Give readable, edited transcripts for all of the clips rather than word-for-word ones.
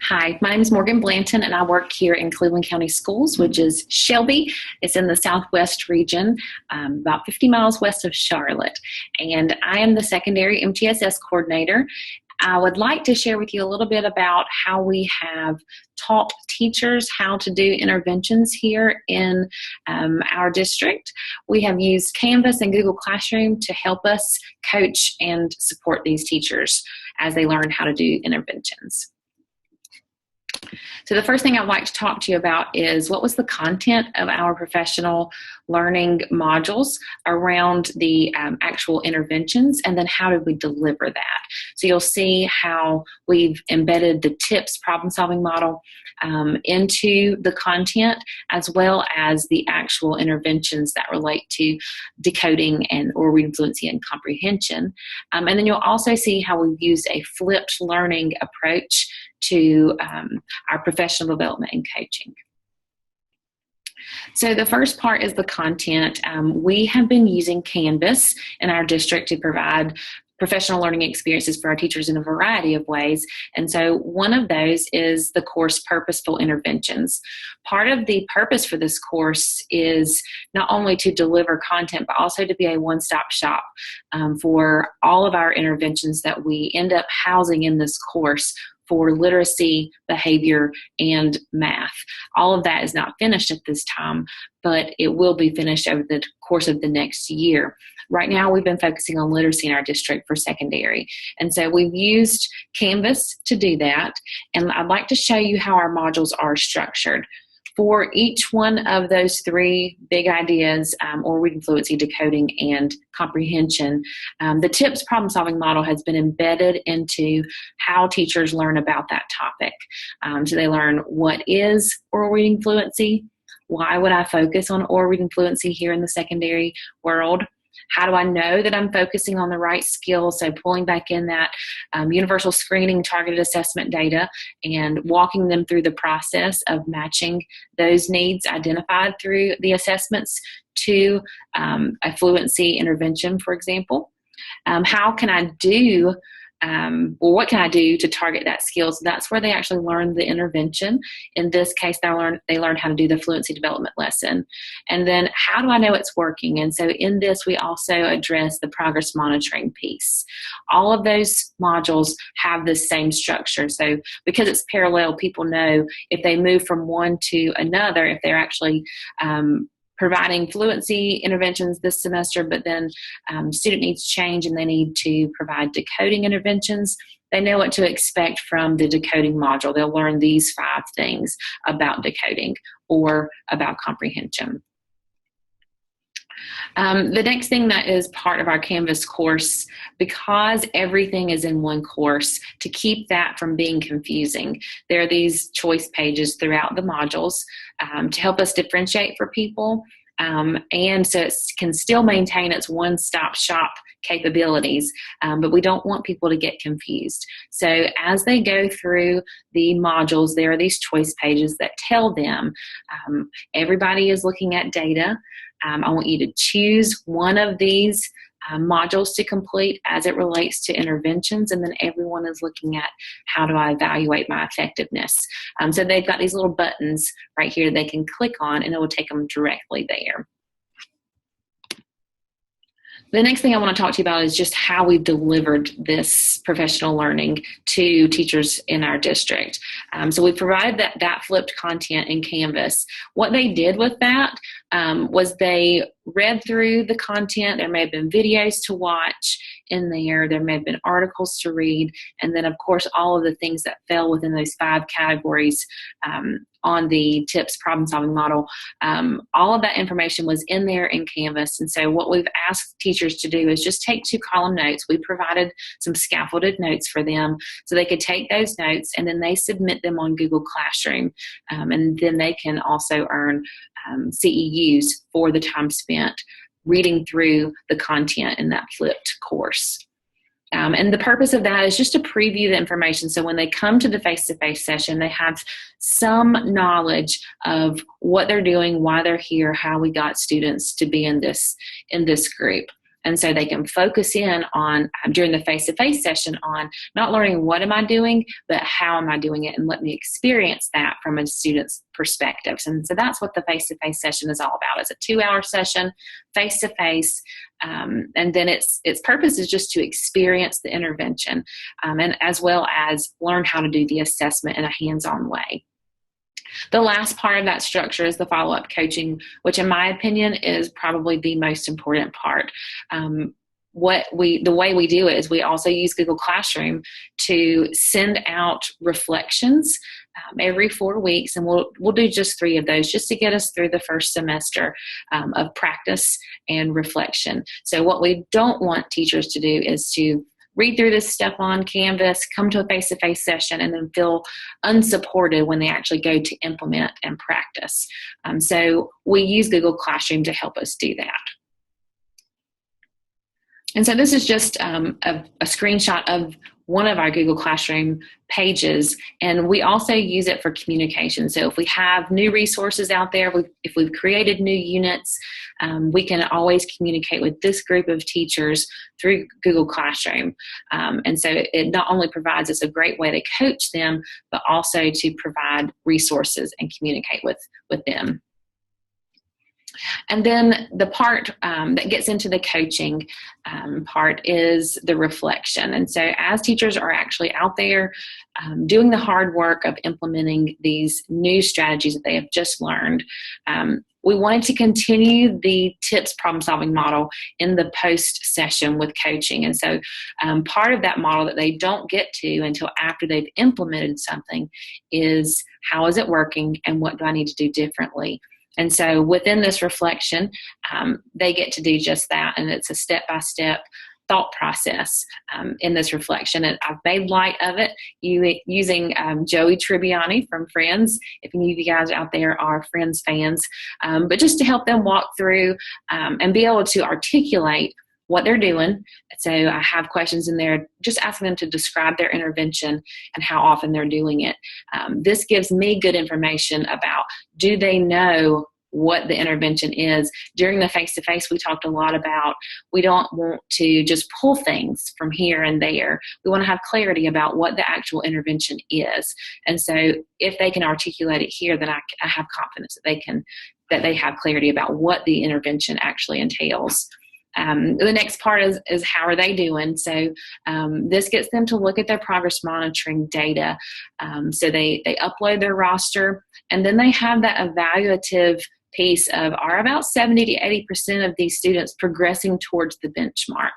Hi, my name is Morgan Blanton, and I work here in Cleveland County Schools, which is Shelby. It's in the southwest region, about 50 miles west of Charlotte. And I am the secondary MTSS coordinator. I would like to share with you a little bit about how we have taught teachers how to do interventions here in our district. We have used Canvas and Google Classroom to help us coach and support these teachers as they learn how to do interventions. So the first thing I'd like to talk to you about is what was the content of our professional learning modules around the actual interventions, and then how did we deliver that. So you'll see how we've embedded the TIPS problem-solving model into the content, as well as the actual interventions that relate to decoding and or reading fluency and comprehension. And then you'll also see how we've used a flipped learning approach to our professional development and coaching. So the first part is the content. We have been using Canvas in our district to provide professional learning experiences for our teachers in a variety of ways. And so one of those is the course Purposeful Interventions. Part of the purpose for this course is not only to deliver content, but also to be a one-stop shop for all of our interventions that we end up housing in this course for literacy, behavior, and math. All of that is not finished at this time, but it will be finished over the course of the next year. Right now, we've been focusing on literacy in our district for secondary. And so we've used Canvas to do that. And I'd like to show you how our modules are structured. For each one of those three big ideas, or reading fluency, decoding, and comprehension, the TIPS problem-solving model has been embedded into how teachers learn about that topic. So they learn what is oral reading fluency, why would I focus on oral reading fluency here in the secondary world, how do I know that I'm focusing on the right skills? So pulling back in that universal screening targeted assessment data and walking them through the process of matching those needs identified through the assessments to a fluency intervention, for example. How can I do or what can I do to target that skill? So that's where they actually learn the intervention. In this case, they learn how to do the fluency development lesson. And then how do I know it's working? And so in this, we also address the progress monitoring piece. All of those modules have the same structure. So because it's parallel, people know if they move from one to another, if they're actually providing fluency interventions this semester, but then student needs change and they need to provide decoding interventions, they know what to expect from the decoding module. They'll learn these 5 things about decoding or about comprehension. The next thing that is part of our Canvas course, because everything is in one course, to keep that from being confusing, there are these choice pages throughout the modules to help us differentiate for people. And so it can still maintain its one-stop shop capabilities, but we don't want people to get confused. So as they go through the modules, there are these choice pages that tell them everybody is looking at data. I want you to choose one of these modules to complete as it relates to interventions, and then everyone is looking at how do I evaluate my effectiveness. So they've got these little buttons right here they can click on, and it will take them directly there. The next thing I want to talk to you about is just how we've delivered this professional learning to teachers in our district. So we provided that flipped content in Canvas. What they did with that was they read through the content. There may have been videos to watch in there. There may have been articles to read. And then, of course, all of the things that fell within those 5 categories on the TIPS problem-solving model. All of that information was in there in Canvas. And so what we've asked teachers to do is just take 2-column notes. We provided some scaffolded notes for them so they could take those notes and then they submit them on Google Classroom. And then they can also earn CEUs for the time spent reading through the content in that flipped course. And the purpose of that is just to preview the information. So when they come to the face-to-face session, they have some knowledge of what they're doing, why they're here, how we got students to be in this group. And so they can focus in on, during the face-to-face session, on not learning what am I doing, but how am I doing it, and let me experience that from a student's perspective. And so that's what the face-to-face session is all about. It's a 2-hour session, face-to-face, and then its purpose is just to experience the intervention, and as well as learn how to do the assessment in a hands-on way. The last part of that structure is the follow-up coaching, which in my opinion is probably the most important part. The way we do it is we also use Google Classroom to send out reflections every 4 weeks, and we'll do just 3 of those just to get us through the first semester of practice and reflection. So what we don't want teachers to do is to read through this stuff on Canvas, come to a face-to-face session, and then feel unsupported when they actually go to implement and practice. So we use Google Classroom to help us do that. And so this is just a screenshot of one of our Google Classroom pages, and we also use it for communication. So if we have new resources out there, if we've created new units, we can always communicate with this group of teachers through Google Classroom. And so it not only provides us a great way to coach them, but also to provide resources and communicate with them. And then the part that gets into the coaching part is the reflection. And so as teachers are actually out there doing the hard work of implementing these new strategies that they have just learned, we wanted to continue the TIPS problem-solving model in the post-session with coaching. And so part of that model that they don't get to until after they've implemented something is, how is it working and what do I need to do differently? And so within this reflection, they get to do just that, and it's a step-by-step thought process in this reflection. And I've made light of it using Joey Tribbiani from Friends, if any of you guys out there are Friends fans, but just to help them walk through and be able to articulate what they're doing. So I have questions in there, just asking them to describe their intervention and how often they're doing it. This gives me good information about, do they know what the intervention is? During the face-to-face, we talked a lot about, we don't want to just pull things from here and there. We want to have clarity about what the actual intervention is. And so if they can articulate it here, then I have confidence that they have clarity about what the intervention actually entails. The next part is how are they doing? So this gets them to look at their progress monitoring data. So they upload their roster, and then they have that evaluative piece of, are about 70 to 80% of these students progressing towards the benchmark?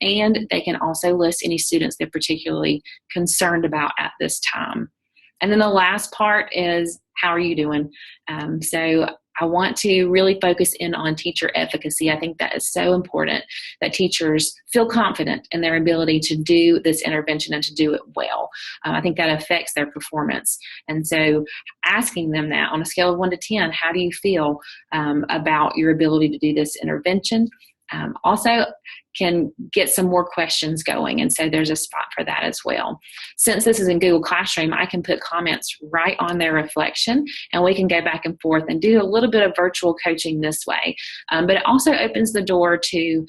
And they can also list any students they're particularly concerned about at this time. And then the last part is, how are you doing? So I want to really focus in on teacher efficacy. I think that is so important, that teachers feel confident in their ability to do this intervention and to do it well. I think that affects their performance. And so asking them that on a scale of 1 to 10, how do you feel about your ability to do this intervention? Also can get some more questions going, and so there's a spot for that as well. Since this is in Google Classroom, I can put comments right on their reflection, and we can go back and forth and do a little bit of virtual coaching this way. But it also opens the door to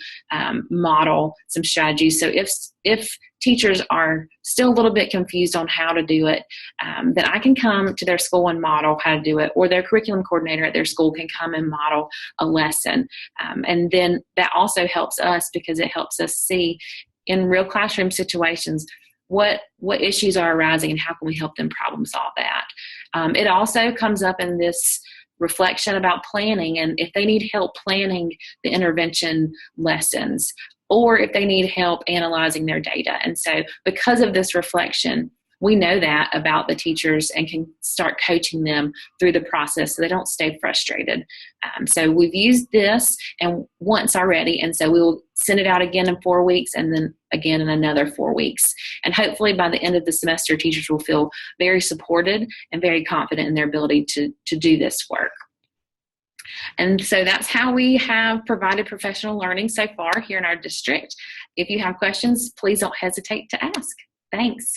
model some strategies. So if teachers are still a little bit confused on how to do it, then I can come to their school and model how to do it, or their curriculum coordinator at their school can come and model a lesson. And then that also helps us, because it helps us see in real classroom situations what issues are arising and how can we help them problem solve that. It also comes up in this reflection about planning, and if they need help planning the intervention lessons, or if they need help analyzing their data. And so because of this reflection, we know that about the teachers and can start coaching them through the process so they don't stay frustrated. So we've used this and once already, and so we will send it out again in 4 weeks, and then again in another 4 weeks. And hopefully by the end of the semester, teachers will feel very supported and very confident in their ability to do this work. And so that's how we have provided professional learning so far here in our district. If you have questions, please don't hesitate to ask. Thanks.